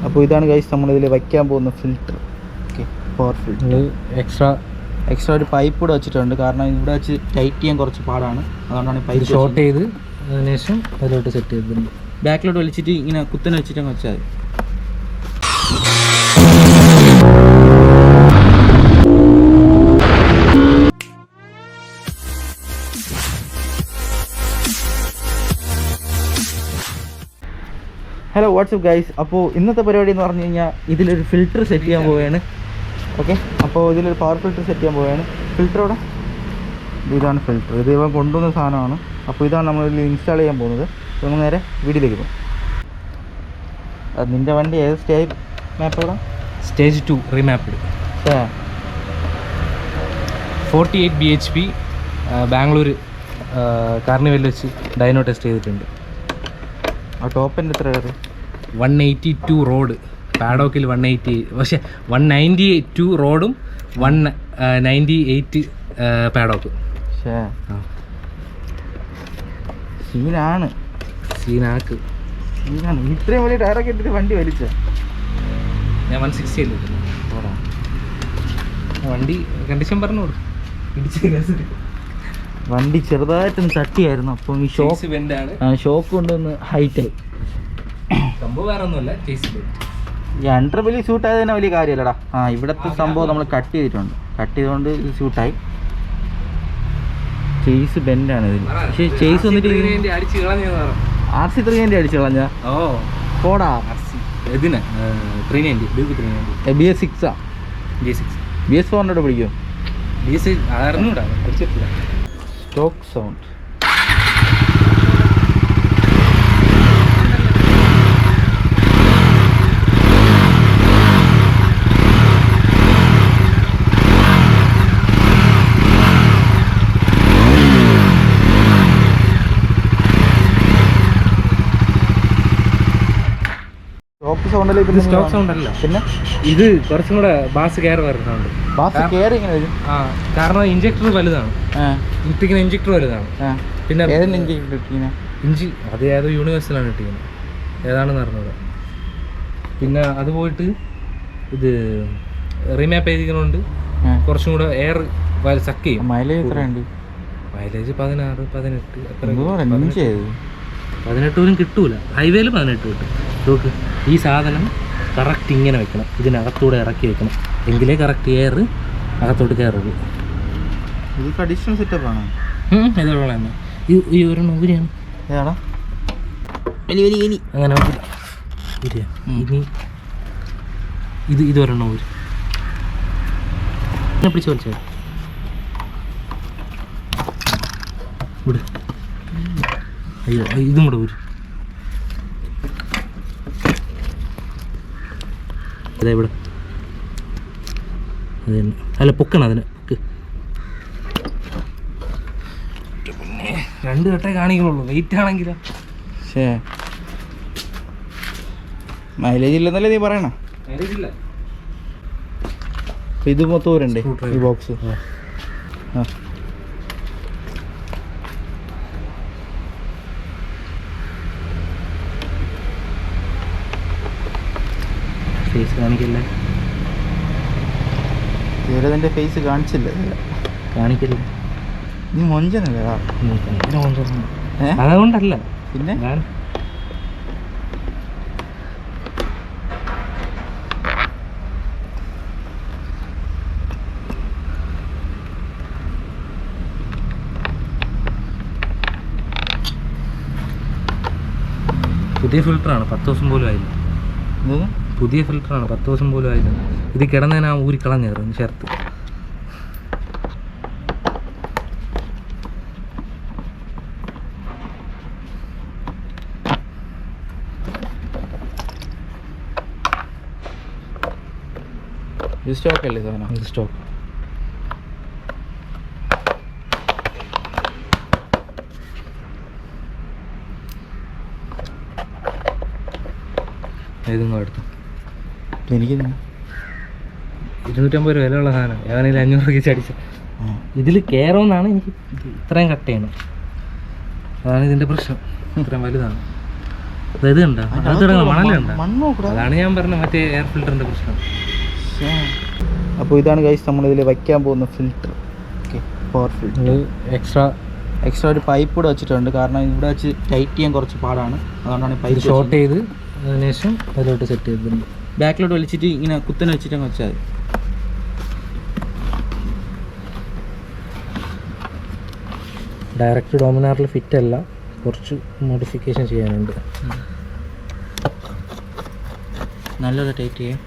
അപ്പോൾ ഇതാണ് ഗൈസ് നമ്മളിതിൽ വയ്ക്കാൻ പോകുന്ന filter. Okay, power filter. Extra ഒരു പൈപ്പ് കൂടെ വെച്ചിട്ടുണ്ട്, കാരണം ഇവിടെ വെച്ച് ടൈറ്റ് ചെയ്യാൻ കുറച്ച് പാടാണ്. അതുകൊണ്ടാണ് പൈപ്പ് ഷോർട്ട് ചെയ്ത് അതിനുശേഷം അതിലോട്ട് സെറ്റ് ചെയ്തിട്ടുണ്ട്. ബാക്കിലോട്ട് വലിച്ചിട്ട് ഇങ്ങനെ കുത്തനെ വെച്ചിട്ട് അങ്ങ് വെച്ചാൽ മതി. Hello, WhatsApp guys. അപ്പോൾ ഇന്നത്തെ പരിപാടി എന്ന് പറഞ്ഞു കഴിഞ്ഞാൽ ഇതിലൊരു ഫിൽറ്റർ സെറ്റ് ചെയ്യാൻ പോവുകയാണ്. ഓക്കെ, അപ്പോൾ ഇതിലൊരു പവർ ഫിൽറ്റർ സെറ്റ് ചെയ്യാൻ പോവുകയാണ്. ഫിൽറ്ററോടെ ഇതാണ് ഫിൽറ്റർ. ഇത് ഇവൻ കൊണ്ടുവന്ന സാധനമാണ്. അപ്പോൾ ഇതാണ് നമ്മൾ ഇതിൽ ഇൻസ്റ്റാൾ ചെയ്യാൻ പോകുന്നത്. അപ്പോൾ നമ്മൾ നേരെ വീഡിയോയിലേക്ക് പോകും. അത് നിൻ്റെ വണ്ടി ഏത് സ്റ്റേജ് മാപ്പോടെ? സ്റ്റേജ് 2 റീമാപ്ഡ് 48 bhp ബാംഗ്ലൂർ കാർണിവലിൽ വെച്ച് ഡൈനോ ടെസ്റ്റ് ചെയ്തിട്ടുണ്ട്. ആ ടോപ്പ് എൻ്റെ എത്ര കയറി? 182 റോഡ് പാഡോക്കിൽ 180, പക്ഷേ 192 റോഡും 198 പാഡോക്ക്. സീനാണ്. ഇത്രയും വലിയ ടയറൊക്കെ ഇട്ടിട്ട് വണ്ടി വലിച്ച ഞാൻ 160 വണ്ടി കണ്ടീഷൻ പറഞ്ഞോളൂ. വണ്ടി ചെറുതായിട്ടൊന്ന് തട്ടിയായിരുന്നു. അപ്പം ഈ ഷോക്ക് കൊണ്ടൊന്ന് ഹൈറ്റായി. സംഭവം വേറെ ഒന്നുമല്ല, ഈ അണ്ടർ ബെല്ലി ഷൂട്ട് ആയത് തന്നെ വലിയ കാര്യമല്ലടാ. ഇവിടുത്തെ സംഭവം നമ്മൾ കട്ട് ചെയ്തിട്ടുണ്ട്. കട്ട് ചെയ്തുകൊണ്ട് ഷൂട്ടായി. ചേസ് ബെൻഡാണ് ഇതിൽ. പക്ഷേ ചേസ് വന്നിട്ട് RC 390 അടിച്ചു കളഞ്ഞ. പോടാ ഇതിന് 390 BS6 BS400 പിടിക്കും. Stock sound. സ്റ്റോക്ക് സൗണ്ട് അല്ല, പിന്നെ ഇത് കുറച്ചും കൂടെ ബാസ് കെയർ വരുന്നുണ്ട്. കാരണം ഇഞ്ചക്ടർ വലുതാണ്, ഇട്ടിരിക്കുന്ന ഇഞ്ചക്ടർ വലുതാണ്. പിന്നെ ഇഞ്ചി അത് ഏതോ യൂണിവേഴ്സിലാണ് ഇട്ടിരിക്കുന്നത്, ഏതാണെന്ന് അറിഞ്ഞത്. പിന്നെ അത് പോയിട്ട് ഇത് റീമാപ്പ് ചെയ്തിരിക്കുന്നുണ്ട്. കുറച്ചും കൂടെ എയർ സക്ക് ചെയ്യും. മൈലേജ് എത്രയുണ്ട്? മൈലേജ് 16, 18 പോലും കിട്ടൂല. ഹൈവേയിൽ 18 കിട്ടും. നോക്ക്, ഈ സാധനം കറക്റ്റ് ഇങ്ങനെ വെക്കണം, ഇതിനകത്തൂടെ ഇറക്കി വെക്കണം, എങ്കിലേ കറക്റ്റ് എയർ അകത്തോട്ട് കയറുള്ളൂ. ഇത് അഡീഷണൽ സെറ്റപ്പ് ആണ്. ഇതുള്ള തന്നെ ഈ ഒരെണ്ണം ഊരിയാണ്. അങ്ങനെ ഇനി ഇതൊരെണ്ണം ഊരി പിടിച്ച് വലിച്ചോ. ഇവിടെ അയ്യോ, ഇതും കൂടെ ഊരി. അതെ, ഇവിടെ അത് തന്നെ. അല്ല, പൊക്കണം അതിന്. പിന്നെ 2 കെട്ടേ കാണിക്കുള്ളൂ. വെയിറ്റ് ആണെങ്കിലോ മൈലേജ് ഇല്ലെന്നല്ലേ നീ പറയണ? മൈലേജ് ഇല്ല. ഇത് മൊത്തം ഊരണ്ടേ ഈ ബോക്സ്? ഫേസ് കാണിക്കില്ല. ഇതിൻ്റെ ഫേസ് കാണിച്ചില്ല. കാണിക്കില്ല. നീ മൊഞ്ചനല്ലേ? അതുകൊണ്ടല്ല. പിന്നെ പുതിയ ഫിൽറ്ററാണ്, 10 ദിവസം പോലും ആയില്ല. പുതിയ ഫിൽറ്ററാണ്, 10 ദിവസം പോലും ആയില്ല. ഇത് കിടന്നതിനാ ഊരി കളഞ്ഞായിരുന്നു ചേർത്ത്. ഇത് സ്റ്റോക്ക് അല്ലേ സാധനം? ഇത് സ്റ്റോക്ക്. ഇതും എടുത്തു. എനിക്ക് 250 രൂപ വിലയുള്ള സാധനം. ഏതാണെങ്കിലും 500 രൂപയ്ക്ക് ചടിച്ച. ഇതിൽ കയറുമെന്നാണ് എനിക്ക് ഇത്രയും കട്ട് ചെയ്യണം. അതാണ് ഇതിൻ്റെ പ്രശ്നം. ഇത്രയും വലുതാണ്. ഇത് കണ്ടോ, അത് മണലുണ്ടോ? മണ്ണ് നോക്കടാ. അതാണ് ഞാൻ പറഞ്ഞത്, മറ്റേ എയർ ഫിൽറ്ററിന്റെ പ്രശ്നം. അപ്പോൾ ഇതാണ് ഗൈസ് നമ്മളിതിൽ വയ്ക്കാൻ പോകുന്ന filter. Okay, power filter. Extra ഒരു പൈപ്പ് കൂടെ വെച്ചിട്ടുണ്ട്, കാരണം ഇവിടെ വെച്ച് ടൈറ്റ് ചെയ്യാൻ കുറച്ച് പാടാണ്. അതുകൊണ്ടാണ് പൈപ്പ് ഷോർട്ട് ചെയ്ത് അതിനുശേഷം അതിലോട്ട് സെറ്റ് ചെയ്തിട്ടുണ്ട്. ബാക്കിലോട്ട് വലിച്ചിട്ട് ഇങ്ങനെ കുത്തനെ വെച്ചിട്ട് അങ്ങ് വെച്ചാൽ മതി. ഡയറക്റ്റ് ഡോമിനാറിൽ ഫിറ്റ് അല്ല, കുറച്ച് മോഡിഫിക്കേഷൻ ചെയ്യാനുണ്ട്. നല്ലത് ടൈറ്റ് ചെയ്യാം.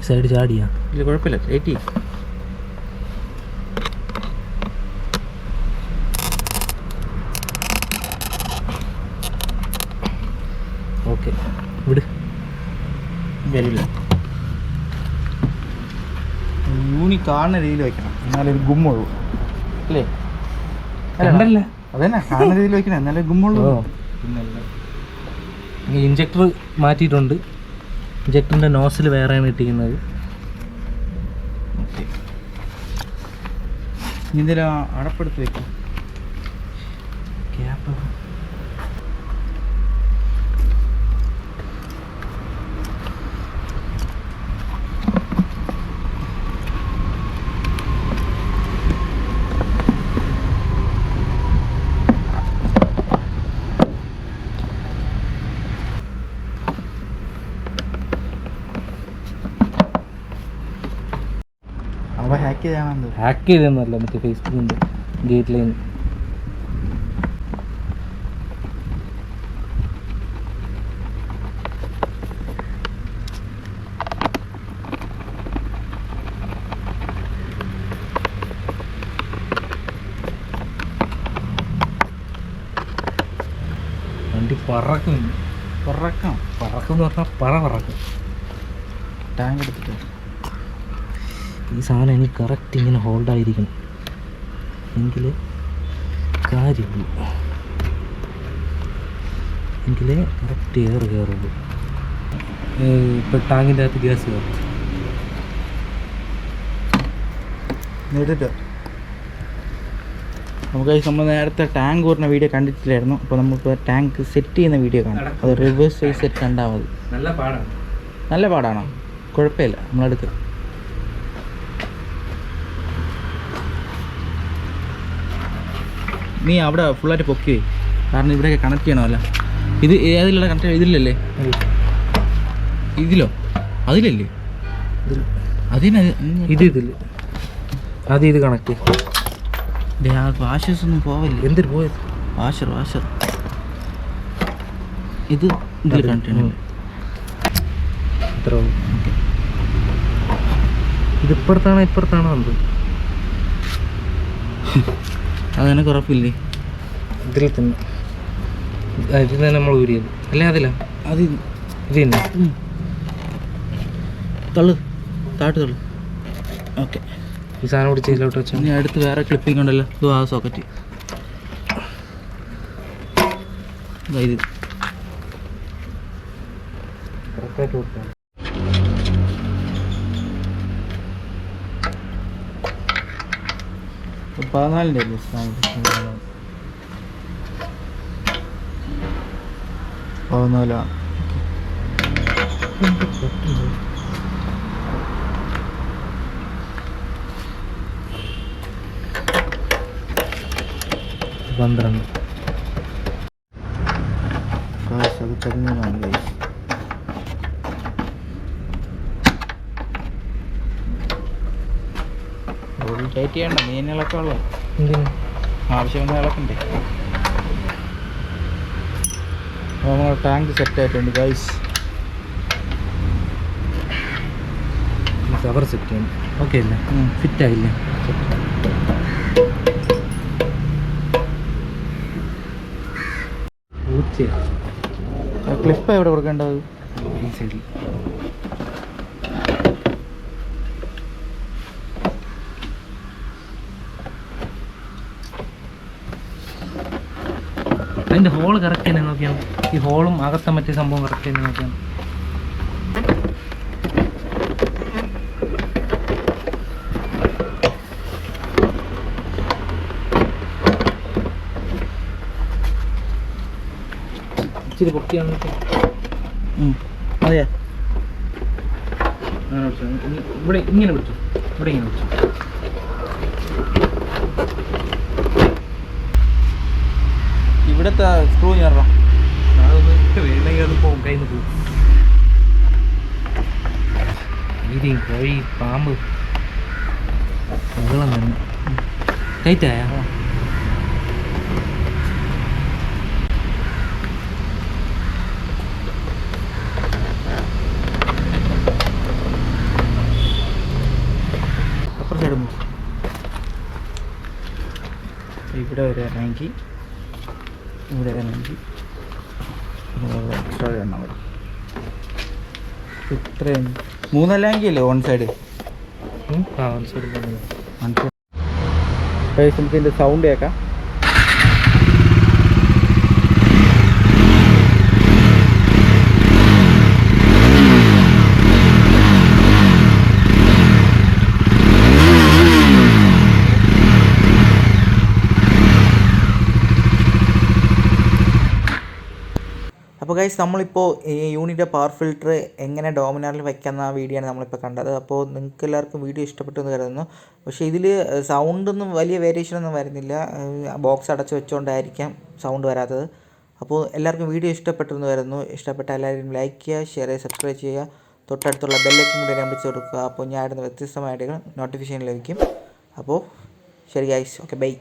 സൈഡ് ചാടിയാ? ഇല്ല, കുഴപ്പമില്ല, ടൈറ്റ് ചെയ്യും. ഓക്കെ, വിട്. വരില്ല. യൂണി കാണുന്ന രീതിയിൽ വെക്കണം, എന്നാലൊരു ഗുമ്മുള്ളൂ അല്ലേ? രണ്ടല്ല, അതന്നെ, കാണുന്ന രീതിയിൽ വെക്കണം, എന്നാലേ ഗുമ്മുള്ളൂ. ഇഞ്ചക്ടർ മാറ്റിയിട്ടുണ്ട്. ഇഞ്ചക്ടറിൻ്റെ നോസിൽ വേറെയാണ് ഇട്ടിരിക്കുന്നത്. ഓക്കെ, ഇതിൽ അടപ്പെടുത്ത് വെക്കാം. ക്യാപ്പ് ഹാക്ക് ചെയ്തെന്നല്ല, മറ്റേ ഫേസ്ബുക്കിൻ്റെ ഗേറ്റ് ലൈൻ. വണ്ടി പറക്കും പറക്കാം. പറക്കും എന്ന് പറഞ്ഞാൽ പറക്കും. ടാങ്ക് എടുത്തിട്ട് ഈ സാധനം എനിക്ക് കറക്റ്റ് ഇങ്ങനെ ഹോൾഡായിരിക്കണം, എങ്കിലേ കാര്യമുള്ളൂ, എങ്കിലേ കറക്റ്റ് എയർ കയറുള്ളൂ. ഇപ്പോൾ ടാങ്കിൻ്റെ അകത്ത് ഗ്യാസ് കയറും. നേരിട്ട് നമുക്ക് നമ്മൾ നേരത്തെ ടാങ്ക് കൂറുന്ന വീഡിയോ കണ്ടിട്ടില്ലായിരുന്നു. അപ്പോൾ നമുക്ക് ടാങ്ക് സെറ്റ് ചെയ്യുന്ന വീഡിയോ കാണാം. അത് റിവേഴ്സ് സൈസ് സെറ്റ് കണ്ടാൽ മതി. നല്ല പാടാണോ? കുഴപ്പമില്ല, നമ്മളെടുക്കുക. നീ അവിടെ ഫുള്ളായിട്ട് പൊക്കി, കാരണം ഇവിടെയൊക്കെ കണക്ട് ചെയ്യണമല്ല. ഇത് ഏതിലുള്ള കണക്ട്? ഇതിലല്ലേ? ഇതിലോ? അതിലല്ലേ? അതിന് ഇതിൽ ആദ്യം ഇത് കണക്ട്. വാഷേഴ്സ് ഒന്നും പോവല്ലേ? എന്തൊരു പോയത്? വാഷർ ഇത് ഇതിൽ കണക്ട് ചെയ്യണം. എത്ര? ഇത് ഇപ്പുറത്താണോ എന്ത്? അതെനിക്ക് ഉറപ്പില്ലേ. ഇതിൽ തന്നെ, ഇതിൽ തന്നെ നമ്മൾ ഊരിയത് അല്ലേ? അതിലാ അത് ഇത് തന്നെ. തള്ളു, താട്ട് തള്ളു. ഓക്കെ, ഈ സാധനം കൂടി ചെയ്തിലോട്ട് വെച്ചാൽ ഇനി അടുത്ത് വേറെ ക്ലിപ്പിംഗ് ഉണ്ടല്ലോ. ഇത് ആ സോക്കറ്റ് ഇത് കറക്റ്റായിട്ട് കൊടുക്കാം. പതിനാലിൻ്റെ അല്ലേ? 14. പന്ത്രണ്ട്. അത് 13 ടൈറ്റ് ചെയ്യണ്ട, മീനുകളൊക്കെ ഉള്ളത് ആവശ്യമായ ഇളക്കണ്ടേ. നമ്മൾ ടാങ്ക് സെറ്റ് ആയിട്ടുണ്ട് ഗൈസ്. കവർ സെറ്റ് ചെയ്യണം. ഓക്കെ അല്ലേ? ഫിറ്റ് ആയില്ലേ? ക്ലിപ്പ് എവിടെ കൊടുക്കേണ്ടത്? ഈ സൈഡിൽ. അതിൻ്റെ ഹോള് കറക്റ്റ് തന്നെ നോക്കിയാണ്. ഈ ഹോളും അകത്തെ മറ്റേ സംഭവം കറക്റ്റ് തന്നെ നോക്കിയാണ്. ഇച്ചിരി പൊക്കിയാണ് അതെയാ അങ്ങനെ പിടിച്ചോ. ഇവിടെ ഇങ്ങനെ പിടിച്ചു, ഇവിടെ ഇങ്ങനെ പിടിച്ചു. ഇവിടുത്തെ സ്ക്രൂ ഞാറാം അതൊന്ന് വേണമെങ്കിൽ അത് പോകും, കയ്യിൽ നിന്ന് പോകും. ഇത് കോഴി പാമ്പ് വെള്ളം തന്നെ ടൈറ്റായ അപ്പുറം സൈഡ് ഇവിടെ വരാണെങ്കിൽ ഇവിടെ വരാണെങ്കിൽ എക്സ്ട്രാ എണ്ണ വരും. ഇത്രയും 3 അല്ലെങ്കിൽ അല്ലേ വൺ സൈഡ് നമുക്ക് ഇതിൻ്റെ സൗണ്ട് കേൾക്കാം. അപ്പോൾ ഗൈസ് നമ്മളിപ്പോൾ ഈ യൂണിറ്റ് പവർ ഫിൽറ്റർ എങ്ങനെ ഡോമിനാറിൽ വയ്ക്കുന്ന വീഡിയോ ആണ് നമ്മളിപ്പോൾ കണ്ടത്. അപ്പോൾ നിങ്ങൾക്ക് എല്ലാവർക്കും വീഡിയോ ഇഷ്ടപ്പെട്ടു എന്ന് കരുതുന്നു. പക്ഷേ ഇതിൽ സൗണ്ടൊന്നും വലിയ വേരിയേഷനൊന്നും വരുന്നില്ല. ബോക്സ് അടച്ച് വെച്ചുകൊണ്ടായിരിക്കാം സൗണ്ട് വരാത്തത്. അപ്പോൾ എല്ലാവർക്കും വീഡിയോ ഇഷ്ടപ്പെട്ടു എന്ന് കരുതുന്നു. ഇഷ്ടപ്പെട്ട എല്ലാവരും ലൈക്ക് ചെയ്യുക, ഷെയർ ചെയ്യുക, സബ്സ്ക്രൈബ് ചെയ്യുക. തൊട്ടടുത്തുള്ള ബെല്ലൈക്കൻ കൂടി നമ്പിച്ച് കൊടുക്കുക. അപ്പോൾ ഞാൻ ഇടുന്ന വ്യത്യസ്തമായ നോട്ടിഫിക്കേഷൻ ലഭിക്കും. അപ്പോൾ ശരി ഗൈസ്, ഓക്കെ ബൈ.